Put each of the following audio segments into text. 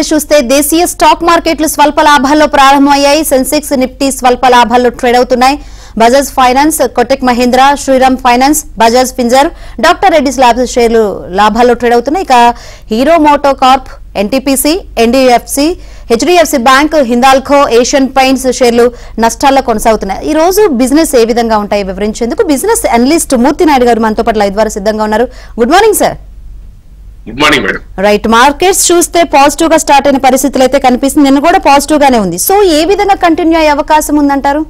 చూస్తే దేశీయ స్టాక్ మార్కెట్లు స్వల్ప లాభాల్లో ప్రారంభమయ్యాయి. సెన్సెక్స్ నిఫ్టీ స్వల్ప లాభాల్లో ట్రేడ్ అవుతున్నాయి. Bajaj Finance, Kotak Mahindra, Shriram Finance, Bajaj Finserv, doctor Reddy's labs షేర్లు లాభాల్లో ట్రేడ్ అవుతున్నాయి. ఇక Hero Moto Corp, NTPC, NDFC, HDFC bank, Hindalco, Asian Paints షేర్లు నష్టాల్లో కొనసాగుతున్నాయి. ఈ రోజు బిజినెస్ ఏ విధంగా ఉంటాయి వివరించేందుకు బిజినెస్ అనలిస్ట్ మూర్తి నాయుడు గారు మనతో పాటు లైవ్ ద్వారా సిద్ధంగా ఉన్నారు. Good morning sir. Good morning madam. Right, markets చూస్తే పాజిటివ్ గా స్టార్ట్ అయిన పరిస్థితులు అయితే కనిపిస్తుంది. నిన్న కూడా పాజిటివ్ గానే ఉంది. సో ఏ విధంగా కంటిన్యూ అయ్యే అవకాశం ఉందంటారు?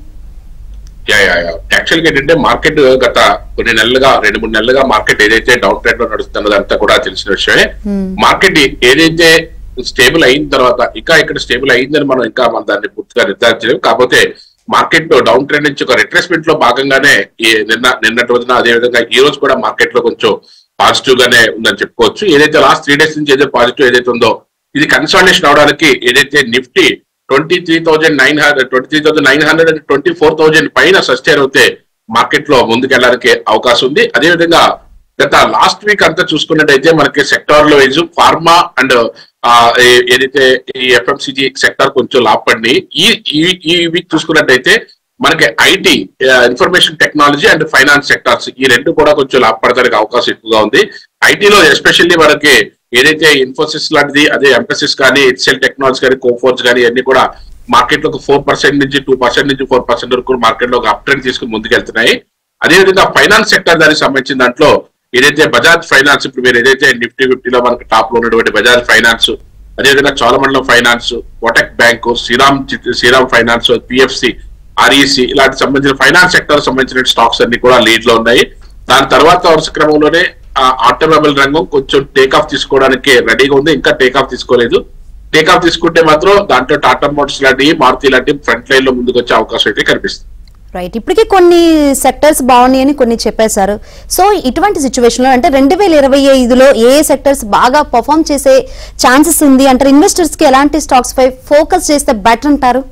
యాక్చువల్ గా ఏంటంటే మార్కెట్ గత కొన్ని నెలలుగా 2-3 నెలలుగా మార్కెట్ ఏదైతే డౌన్ ట్రెండ్ లో నడుస్తున్నదంతా కూడా తెలిసిన విషయమే. మార్కెట్ ఏదైతే స్టేబుల్ అయిన తర్వాత ఇంకా ఇక్కడ స్టేబుల్ అయిందని మనం ఇంకా దాన్ని పూర్తిగా నిర్ధారించలేము. కాకపోతే మార్కెట్ డౌన్ ట్రెండ్ నుంచి ఒక రిట్రేస్మెంట్ లో భాగంగానే నిన్నటి రోజున అదే విధంగా ఈ రోజు కూడా మార్కెట్ లో కొంచెం పాజిటివ్ గానే ఉందని చెప్పుకోవచ్చు. ఏదైతే లాస్ట్ 3 డేస్ నుంచి ఏదైతే పాజిటివ్ ఏదైతే ఉందో ఇది కన్సాలిడేషన్ అవడానికి ఏదైతే నిఫ్టీ 23,900 and 24,000 పైన సస్టైన్ అవుతే మార్కెట్ లో ముందుకెళ్ళడానికి అవకాశం ఉంది. అదేవిధంగా గత లాస్ట్ వీక్ అంతా చూసుకున్నట్టయితే మనకి సెక్టార్ లో వైజ్ ఫార్మా అండ్ ఏదైతే ఈ ఎఫ్ఎంసీజీ సెక్టార్ కొంచెం లాభపడి ఈ వీక్ చూసుకున్నట్టయితే మనకి IT, information technology and finance sectors ఈ రెండు కూడా కొంచెం లాభపడడానికి అవకాశం ఎక్కువగా ఉంది. ఐటీలో ఎస్పెషల్లీ మనకి ఏదైతే ఇన్ఫోసిస్ లాంటిది, అదే ఎంఫసిస్ కానీ, హెచ్సిఎల్ టెక్నాలజీ కానీ, కోఫోర్జ్ కానీ అన్ని కూడా మార్కెట్ లో 4% నుంచి 2% నుంచి 4% వరకు మార్కెట్ లో ఒక అప్ ట్రెండ్ తీసుకుని ముందుకెళ్తున్నాయి. అదేవిధంగా ఫైనాన్స్ సెక్టర్ దానికి సంబంధించిన దాంట్లో ఏదైతే బజాజ్ ఫైనాన్స్, ఇప్పుడు మీరు ఏదైతే నిఫ్టీ 50లో మనకి టాప్ లో ఉన్నటువంటి బజాజ్ ఫైనాన్స్, అదేవిధంగా Cholamandalam finance, Kotak bank, Shriram finance, PFC, REC ఇలాంటి సంబంధించిన ఫైనాన్స్ సెక్టర్ సంబంధించిన స్టాక్స్ అన్ని కూడా లీడ్ లో ఉన్నాయి. దాని తర్వాత వరుస క్రమంలోనే ఆటోమొబైల్ రంగం కొంచెం టేక్ ఆఫ్ తీసుకోవడానికి రెడీగా ఉంది. ఇంకా టేక్ ఆఫ్ తీసుకోలేదు. టేక్ ఆఫ్ తీసుకుంటే మాత్రం దాంట్లో టాటా మోటార్స్ లాంటి, మారుతి లాంటి ఫ్రంట్ లైన్ లో ముందుకు వచ్చే అవకాశం అయితే కనిపిస్తుంది. రైట్, ఇప్పటికీ కొన్ని సెక్టర్స్ బాగున్నాయని కొన్ని చెప్పేశారు. సో ఇటువంటి సిచ్యువేషన్ లో అంటే 2025లో ఏ సెక్టర్స్ బాగా పర్ఫామ్ చేసే ఛాన్సెస్ ఉంది అంటారు? ఇన్వెస్టర్స్ కి ఎలాంటి స్టాక్స్ పై ఫోకస్ చేస్తే బెటర్ అంటారు?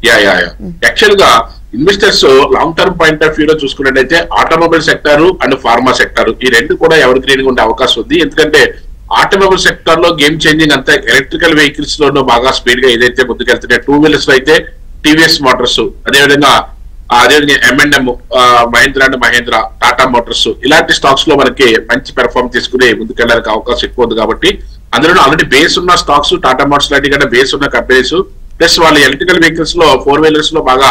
యాక్చువల్ గా investors long term point of view లో చూసుకున్నట్టయితే automobile sector and pharma sector ఈ రెండు కూడా ఎవరి గ్రీన్ గా ఉండే అవకాశం ఉంది. ఎందుకంటే ఆటోమొబైల్ సెక్టర్ లో గేమ్ చేంజింగ్ అంతా ఎలక్ట్రికల్ వెహికల్స్ లోనూ బాగా స్పీడ్ గా ఏదైతే ముందుకెళ్తున్నాయి. 2 వీలర్స్ లో అయితే టీవీఎస్ మోటార్స్, అదేవిధంగా M&M, Mahindra and Mahindra, Tata Motors ఇలాంటి స్టాక్స్ లో మనకి మంచి పెర్ఫార్మ్ తీసుకుని ముందుకెళ్ళడానికి అవకాశం ఎక్కువ ఉంది. కాబట్టి అందులో ఆల్రెడీ బేస్ ఉన్న స్టాక్స్, టాటా మోటార్స్ లాంటి కంటే బేస్ ఉన్న కంపెనీస్ ప్లస్ వాళ్ళు ఎలక్ట్రికల్ వెహికల్స్ లో 4 వీలర్స్ లో బాగా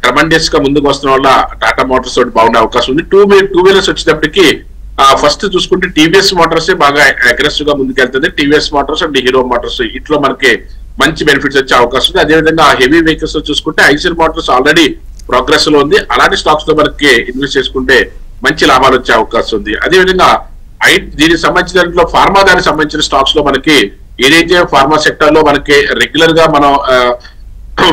ట్రమండియస్ గా ముందుకు వస్తున్న వల్ల టాటా మోటార్స్ తోటి బాగుండే అవకాశం ఉంది. 2 వీలర్స్ వచ్చేటప్పటికి ఫస్ట్ చూసుకుంటే టీవీఎస్ మోటార్స్ బాగా అగ్రెసివ్ గా ముందుకెళ్తుంది. TVS Motors and hero Motors ఇట్లో మనకి మంచి బెనిఫిట్స్ వచ్చే అవకాశం ఉంది. అదేవిధంగా హెవీ వెహికల్స్ లో చూసుకుంటే ఐసిఎల్ మోటార్స్ ఆల్రెడీ ప్రోగ్రెస్ లో ఉంది. అలాంటి స్టాక్స్ లో మనకి ఇన్వెస్ట్ చేసుకుంటే మంచి లాభాలు వచ్చే అవకాశం ఉంది. అదేవిధంగా దీనికి సంబంధించిన ఫార్మా దానికి సంబంధించిన స్టాక్స్ లో మనకి ఏదైతే ఫార్మా సెక్టర్ లో మనకి రెగ్యులర్ గా మనం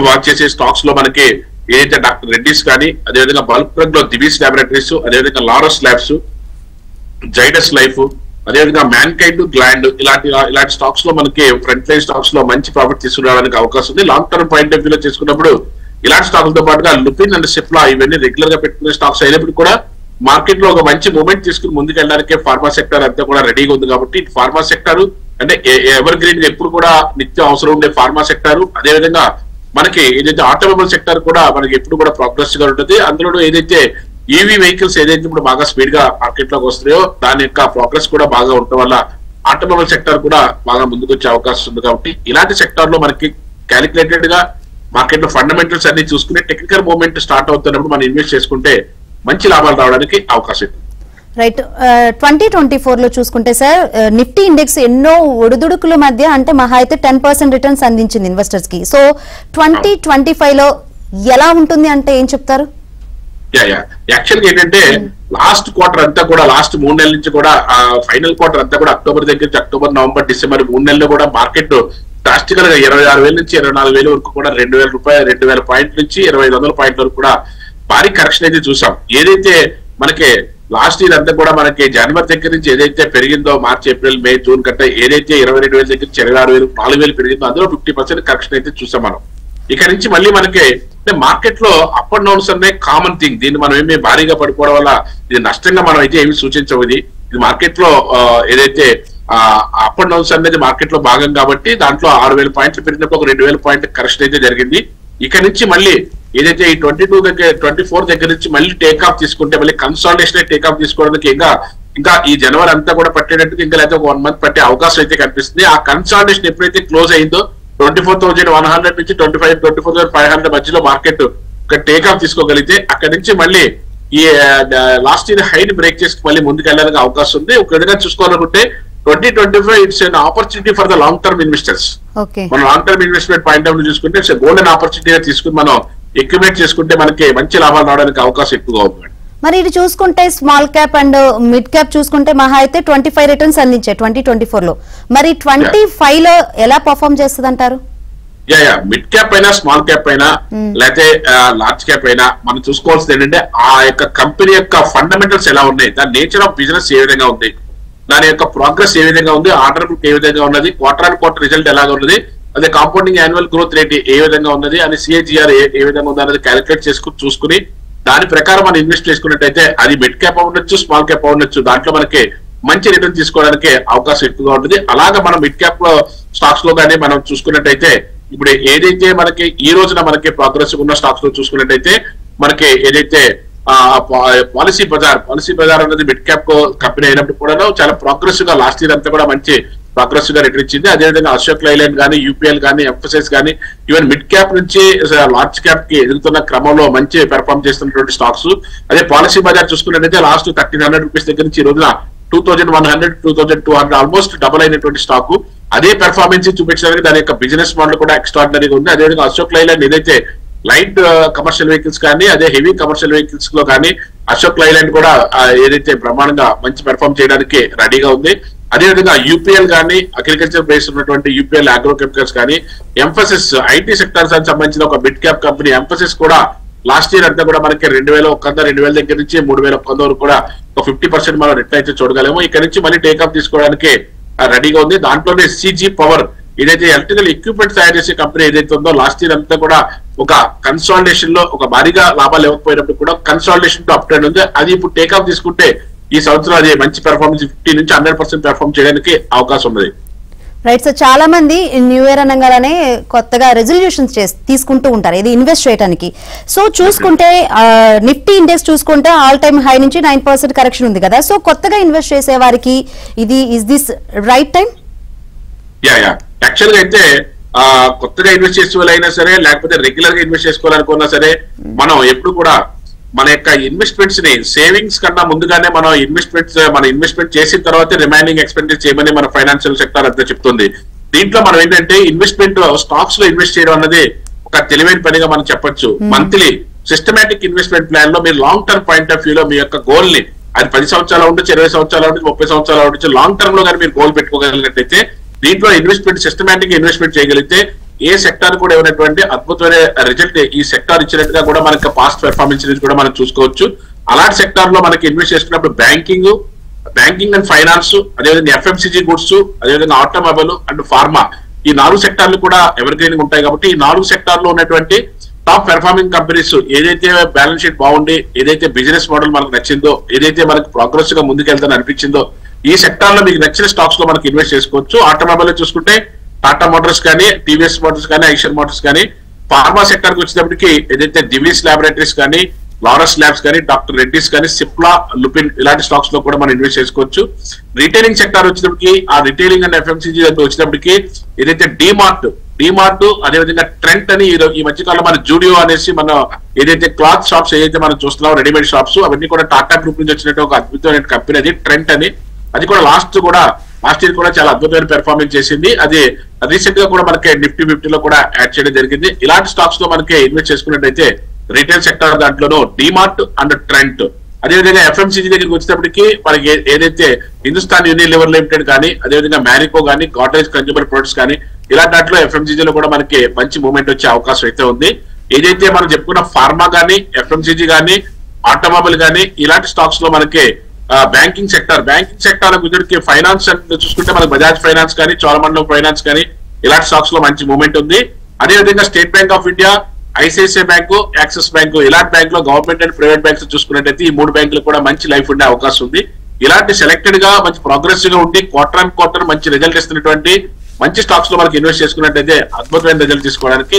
వాచ్ చేసే స్టాక్స్ లో మనకి ఏదైతే డాక్టర్ రెడ్డిస్ కానీ, అదేవిధంగా బల్క్ డ్రగ్ లో దివీస్ ల్యాబొరేటరీస్, అదేవిధంగా లారస్ ల్యాబ్స్, జైడస్ లైఫ్, అదేవిధంగా మ్యాన్కైండ్, గ్లాండ్ ఇలాంటి స్టాక్స్ లో మనకి ఫ్రంట్ లైన్ స్టాక్స్ లో మంచి ప్రాఫిట్ తీసుకురావడానికి అవకాశం ఉంది. Long term point of view లో చేసుకున్నప్పుడు ఇలాంటి స్టాక్లతో పాటుగా లుపిన్ అండ్ సిప్లా ఇవన్నీ రెగ్యులర్ గా పెట్టుకునే స్టాక్స్ అయినప్పుడు కూడా మార్కెట్ లో ఒక మంచి మూమెంట్ తీసుకుని ముందుకెళ్ళడానికి ఫార్మా సెక్టర్ అంతా కూడా రెడీగా ఉంది. కాబట్టి ఫార్మా సెక్టర్ అంటే ఎవర్ గ్రీన్ గా ఎప్పుడు కూడా నిత్యం అవసరం ఉండే ఫార్మా సెక్టర్, అదేవిధంగా మనకి ఏదైతే ఆటోమొబైల్ సెక్టర్ కూడా మనకి ఎప్పుడు కూడా ప్రోగ్రెస్ గా ఉంటుంది. అందులో ఏదైతే ఈవీ వెహికల్స్ ఏదైతే ఇప్పుడు బాగా స్పీడ్ గా మార్కెట్ లోకి వస్తున్నాయో దాని యొక్క ప్రోగ్రెస్ కూడా బాగా ఉండటం వల్ల ఆటోమొబైల్ సెక్టర్ కూడా బాగా ముందుకు వచ్చే అవకాశం ఉంది. కాబట్టి ఇలాంటి సెక్టర్ లో మనకి క్యాలిక్యులేటెడ్ గా మార్కెట్ లో ఫండమెంటల్స్ అన్ని చూసుకుని టెక్నికల్ మూవ్మెంట్ స్టార్ట్ అవుతున్నప్పుడు మనం ఇన్వెస్ట్ చేసుకుంటే మంచి లాభాలు రావడానికి అవకాశం ఉంది. రైట్, 2024లో చూసుకుంటే సార్ నిఫ్టీ ఇండెక్స్ ఎన్నో ఒడిదుడుకుల మధ్య అంటే మహా అయితే 10% రిటర్న్స్ అందించింది ఇన్వెస్టర్స్ కి. సో 2025లో ఎలా ఉంటుంది అంటే ఏం చెప్తారు? యాక్చువల్ గా ఏంటంటే లాస్ట్ క్వార్టర్ అంతా కూడా లాస్ట్ 3 నెలల నుంచి కూడా ఫైనల్ క్వార్టర్ అంతా కూడా అక్టోబర్ దగ్గర నుంచి అక్టోబర్, నవంబర్, డిసెంబర్ 3 నెలల్లో కూడా మార్కెట్ డ్రాస్టికల్ గా 26,000 నుంచి 24,000 వరకు కూడా 2,000 పాయింట్ల నుంచి 2,500 పాయింట్ల వరకు కూడా భారీ కరెక్షన్ అయితే చూసాం. ఏదైతే మనకి లాస్ట్ ఇయర్ అంతా కూడా మనకి జనవరి దగ్గర నుంచి ఏదైతే పెరిగిందో మార్చ్, ఏప్రిల్, మే, జూన్ కంటే ఏదైతే 22,000 దగ్గర నుంచి 26,000, 4,000 పెరిగిందో అందులో 50% కరెక్షన్ అయితే చూసాం మనం. ఇక నుంచి మళ్ళీ మనకి మార్కెట్ లో అప్ అండ్ డౌన్స్ అనే కామన్ థింగ్. దీన్ని మనం ఏమి భారీగా పడిపోవడం వల్ల ఇది నష్టంగా మనం అయితే ఏమి సూచించవు. ఇది మార్కెట్ లో ఏదైతే అప్ అండ్ డౌన్స్ అనేది మార్కెట్ లో భాగం కాబట్టి దాంట్లో 6,000 పాయింట్లు పెరిగినప్పుడు ఒక 2,000 పాయింట్ కరెక్షన్ అయితే జరిగింది. ఇక నుంచి మళ్ళీ ఏదైతే ఈ 24 దగ్గర నుంచి మళ్ళీ టేక్ ఆఫ్ తీసుకుంటే మళ్ళీ కన్సాలిడేషన్ టేక్ ఆఫ్ తీసుకోవడానికి ఇంకా ఈ జనవరి అంతా కూడా పట్టేటట్టు ఇంకా లేదా 1 మంత్ పట్టే అవకాశం అయితే కనిపిస్తుంది. ఆ కన్సాలిడేషన్ ఎప్పుడైతే క్లోజ్ అయిందో 24,100 నుంచి 24,500 మధ్యలో మార్కెట్ ఒక టేక్ ఆఫ్ తీసుకోగలిగితే అక్కడి నుంచి మళ్ళీ ఈ లాస్ట్ ఇయర్ హైని బ్రేక్ చేసి మళ్ళీ ముందుకు వెళ్ళడానికి అవకాశం ఉంది. ఒక విధంగా చూసుకోవాలనుకుంటే 2025 it's an opportunity for the long term investors. మనం long term investment point of view చూసుకుంటే ఇట్స్ గోల్డెన్ ఆపర్చునిటీగా తీసుకుని మనం ఎక్విప్మెంట్ చేసుకుంటే మనకి మంచి లాభాలు రావడానికి అవకాశం ఎక్కువగా ఉంది. మరి ఇది చూసుకుంటే small cap and mid cap చూసుకుంటే మహా అయితే 25 రిటర్న్స్ అందించాయి 2024 లో. మరి 25 లో ఎలా పర్ఫార్మ్ చేస్తుంది అంటారు? మిడ్ క్యాప్ అయినా స్మాల్ క్యాప్ అయినా లేకపోతే లార్జ్ క్యాప్ అయినా మనం చూసుకోవాల్సింది ఏంటంటే ఆ యొక్క కంపెనీ యొక్క ఫండమెంటల్స్ ఎలా ఉన్నాయి, దాని నేచర్ ఆఫ్ బిజినెస్ ఏ విధంగా ఉంది, దాని యొక్క ప్రోగ్రెస్ ఏ విధంగా ఉంది, ఆర్డర్ బుక్ ఏ విధంగా ఉన్నది, క్వార్టర్ అండ్ క్వార్టర్ రిజల్ట్ ఎలాగ ఉన్నది, అదే కాంపౌండింగ్ యాన్యువల్ గ్రోత్ రేట్ ఏ విధంగా ఉన్నది అని సిఏజిఆర్ ఏ విధంగా ఉంది అనేది క్యాలిక్యులేట్ చేసుకుని చూసుకుని దాని ప్రకారం మనం ఇన్వెస్ట్ చేసుకున్నట్టయితే అది మిడ్ క్యాప్ ఉండొచ్చు, స్మాల్ క్యాప్ ఉండొచ్చు, దాంట్లో మనకి మంచి రిటర్న్ తీసుకోవడానికి అవకాశం ఎక్కువగా ఉంటుంది. అలాగా మనం మిడ్ క్యాప్ స్టాక్స్ లో కానీ మనం చూసుకున్నట్టయితే ఇప్పుడు ఏదైతే మనకి ఈ రోజున మనకి ప్రోగ్రెస్ ఉన్న స్టాక్స్ లో చూసుకున్నట్టయితే మనకి ఏదైతే పాలసీ బజార్ అనేది మిడ్ క్యాప్ కంపెనీ అయినప్పుడు కూడా చాలా ప్రోగ్రెసివ్ గా లాస్ట్ ఇయర్ అంతా కూడా మంచి ప్రోగ్రెసివ్ గా రిటర్న్ ఇచ్చింది. అదేవిధంగా అశోక్ లైలాండ్ కానీ, యూపీఎల్ కానీ, ఎంఫసిస్ కానీ ఈవెన్ మిడ్ క్యాప్ నుంచి లార్జ్ క్యాప్ కి ఎదుగుతున్న క్రమంలో మంచి పెర్ఫార్మ్ చేస్తున్నటువంటి స్టాక్స్. అదే పాలసీ బజార్ చూసుకున్నట్టయితే లాస్ట్ 1,300 రూపీస్ దగ్గర నుంచి ఈ రోజున 2,100, 2,200 ఆల్మోస్ట్ డబుల్ అయినటువంటి స్టాక్. అదే పెర్ఫార్మెన్స్ చూపించడానికి దాని యొక్క బిజినెస్ మోడల్ కూడా ఎక్స్ట్రాడినరీగా ఉంది. అదేవిధంగా అశోక్ లైలాండ్ ఏదైతే లైట్ కమర్షియల్ వెహికల్స్ కానీ అదే హెవీ కమర్షియల్ వెహికల్స్ లో కానీ అశోక్ లైలాండ్ కూడా ఏదైతే బ్రహ్మాండంగా మంచి పెర్ఫార్మ్ చేయడానికి రెడీగా ఉంది. అదేవిధంగా యూపీఎల్ కానీ అగ్రికల్చర్ బేస్ ఉన్నటువంటి యూపీఎల్ అగ్రో కెమికల్స్ కానీ, ఎంఫసిస్ ఐటీ సెక్టర్స్ సంబంధించిన ఒక మిడ్ క్యాప్ కంపెనీ ఎంఫసిస్ కూడా లాస్ట్ ఇయర్ అంతా కూడా మనకి 2,100 దగ్గర నుంచి 3,100 వరకు కూడా ఒక 50% మనం రిటర్న్ అయితే చూడగలము. ఇక్కడ నుంచి మళ్ళీ టేక్ ఆఫ్ తీసుకోవడానికి రెడీగా ఉంది. దాంట్లోనే సిజీ పవర్ ఏదైతే ఎలక్ట్రికల్ ఎక్విప్మెంట్ తయారు చేసే కంపెనీ ఏదైతే ఉందో లాస్ట్ ఇయర్ అంతా కూడా ఒక కన్సాలిడేషన్ లో ఒక భారీగా లాభాలు ఇవ్వకపోయినప్పుడు కూడా కన్సాలిడేషన్ తో అప్ ట్రెండ్ ఉంది. అది ఇప్పుడు టేక్ ఆఫ్ తీసుకుంటే ఈ సంవత్సరం అది మంచి పెర్ఫార్మెన్స్ 50 నుంచి 100% పెర్ఫార్మ్ చేయడానికి అవకాశం ఉంది. రైట్ సార్, చాలా మంది న్యూ ఇయర్ అనగానే కొత్తగా రెజల్యూషన్స్ తీసుకుంటూ ఉంటారు ఇది ఇన్వెస్ట్ చేయడానికి. సో చూసుకుంటే నిఫ్టీ ఇండెక్స్ చూసుకుంటే ఆల్ టైమ్ హై నుంచి 9% కరెక్షన్ ఉంది కదా. సో కొత్తగా ఇన్వెస్ట్ చేసే వారికి ఇది is this right time? Actual గా అయితే కొత్తగా ఇన్వెస్ట్ చేసే వాళ్ళైనా సరే లేకపోతే రెగ్యులర్ గా ఇన్వెస్ట్ చేసుకోవాలనుకున్నా సరే మనం ఎప్పుడు కూడా మన యొక్క ఇన్వెస్ట్మెంట్స్ ని సేవింగ్స్ కన్నా ముందుగానే మన ఇన్వెస్ట్మెంట్ చేసిన తర్వాత రిమైనింగ్ ఎక్స్పెండిచర్ చేయమని మన ఫైనాన్షియల్ సెక్టర్ అంతా చెప్తుంది. దీంట్లో మనం ఏంటంటే ఇన్వెస్ట్మెంట్ స్టాక్స్ లో ఇన్వెస్ట్ చేయడం అనేది ఒక తెలివైన పనిగా మనం చెప్పొచ్చు. మంత్లీ సిస్టమేటిక్ ఇన్వెస్ట్మెంట్ ప్లాన్ లో మీరు long term point of view లో మీ యొక్క గోల్ ని అది 10 సంవత్సరాలు ఉండొచ్చు, 20 సంవత్సరాలు ఉండొచ్చు, 30 సంవత్సరాలు ఉండొచ్చు, లాంగ్ టర్మ్ లో కానీ మీరు గోల్ పెట్టుకోగలిగినట్లయితే దీంట్లో సిస్టమేటిక్ ఇన్వెస్ట్మెంట్ చేయగలిగితే ఏ సెక్టార్ కూడా ఇవ్వనటువంటి అద్భుతమైన రిజల్ట్ ఈ సెక్టార్ ఇచ్చినట్టుగా కూడా మనకి పాస్ట్ పెర్ఫార్మెన్స్ కూడా మనం చూసుకోవచ్చు. అలాంటి సెక్టార్ లో మనకి ఇన్వెస్ట్ చేసుకున్నప్పుడు బ్యాంకింగ్ అండ్ ఫైనాన్స్, అదేవిధంగా ఎఫ్ఎంసీజీ గుడ్స్, అదేవిధంగా ఆటోమొబైల్ అండ్ ఫార్మా ఈ 4 సెక్టార్లు కూడా ఎవర్ గ్రీన్ ఉంటాయి. కాబట్టి ఈ 4 సెక్టార్ లో ఉన్నటువంటి టాప్ పెర్ఫార్మింగ్ కంపెనీస్ ఏదైతే బ్యాలెన్స్ షీట్ బాగుండి ఏదైతే బిజినెస్ మోడల్ మనకు నచ్చిందో ఏదైతే మనకి ప్రోగ్రెస్ గా ముందుకెళ్తానని అనిపించిందో ఈ సెక్టార్ లో మీకు నచ్చిన స్టాక్స్ లో మనకి ఇన్వెస్ట్ చేసుకోవచ్చు. ఆటోమొబైల్ లో చూసుకుంటే టాటా మోటార్స్ కానీ, టీవీఎస్ మోటార్స్ కానీ, ఐషర్ మోటార్స్ కానీ, ఫార్మా సెక్టర్ కి వచ్చేటప్పటికి ఏదైతే దివీస్ ల్యాబొరేటరీస్ కానీ, లారస్ ల్యాబ్స్ కానీ, డాక్టర్ రెడ్డిస్ కానీ, సిప్లా, లుపిన్ ఇలాంటి స్టాక్స్ లో కూడా మనం ఇన్వెస్ట్ చేసుకోవచ్చు. రిటైలింగ్ సెక్టర్ వచ్చేటప్పటికి ఆ రిటైలింగ్ అండ్ ఎఫ్ఎంసీజీ వచ్చేటప్పటికి ఏదైతే డిమార్ట్ అదేవిధంగా ట్రెంట్ అని ఈ మధ్యకాలంలో మన జూడియో అనేసి మన ఏదైతే క్లాత్ షాప్స్ ఏదైతే మనం చూస్తున్నాం రెడీమేడ్ షాప్స్ అవన్నీ కూడా టాటా గ్రూప్ నుంచి వచ్చినట్టు ఒక అద్భుతమైన కంపెనీ అది ట్రెంట్ అని. అది కూడా లాస్ట్ ఇయర్ కూడా చాలా అద్భుతమైన పెర్ఫార్మెన్స్ చేసింది. అది రీసెంట్ గా కూడా మనకి నిఫ్టీ 50 లో కూడా యాడ్ చేయడం జరిగింది. ఇలాంటి స్టాక్స్ లో మనకి ఇన్వెస్ట్ చేసుకున్నట్టయితే రిటైల్ సెక్టర్ దాంట్లోనూ డిమార్ట్ అండ్ ట్రెంట్, అదేవిధంగా ఎఫ్ఎంసీజీ దగ్గరికి వచ్చేటప్పటికి మనకి ఏదైతే హిందుస్థాన్ యూనిలివర్ లిమిటెడ్ కానీ, అదేవిధంగా మ్యారికో కానీ, గాడ్రేజ్ కన్జ్యూమర్ ప్రొడక్ట్స్ కానీ ఇలాంటి దాంట్లో ఎఫ్ఎంసీజీలో కూడా మనకి మంచి మూవ్మెంట్ వచ్చే అవకాశం అయితే ఉంది. ఏదైతే మనం చెప్పుకున్న ఫార్మా కానీ, ఎఫ్ఎంసీజీ కానీ, ఆటోమొబైల్ కానీ ఇలాంటి స్టాక్స్ లో మనకి బ్యాంకింగ్ సెక్టర్ గురించి ఫైనాన్స్ చూసుకుంటే మనకి బజాజ్ ఫైనాన్స్ కానీ, చోళమండలం ఫైనాన్స్ కానీ ఇలాంటి స్టాక్స్ లో మంచి మూవ్మెంట్ ఉంది. అదేవిధంగా state bank of India, ICICI bank, axis bank ఇలాంటి బ్యాంక్ లో గవర్నమెంట్ అండ్ ప్రైవేట్ బ్యాంక్స్ చూసుకున్నట్టయితే ఈ 3 బ్యాంకులు కూడా మంచి లైఫ్ ఉండే అవకాశం ఉంది. ఇలాంటి సెలెక్టెడ్ గా మంచి ప్రోగ్రెసివ్ గా ఉండి క్వార్టర్ అండ్ క్వార్టర్ మంచి రిజల్ట్ ఇస్తున్నటువంటి మంచి స్టాక్స్ లో మనకి ఇన్వెస్ట్ చేసుకున్నట్టయితే అద్భుతమైన రిజల్ట్ తీసుకోవడానికి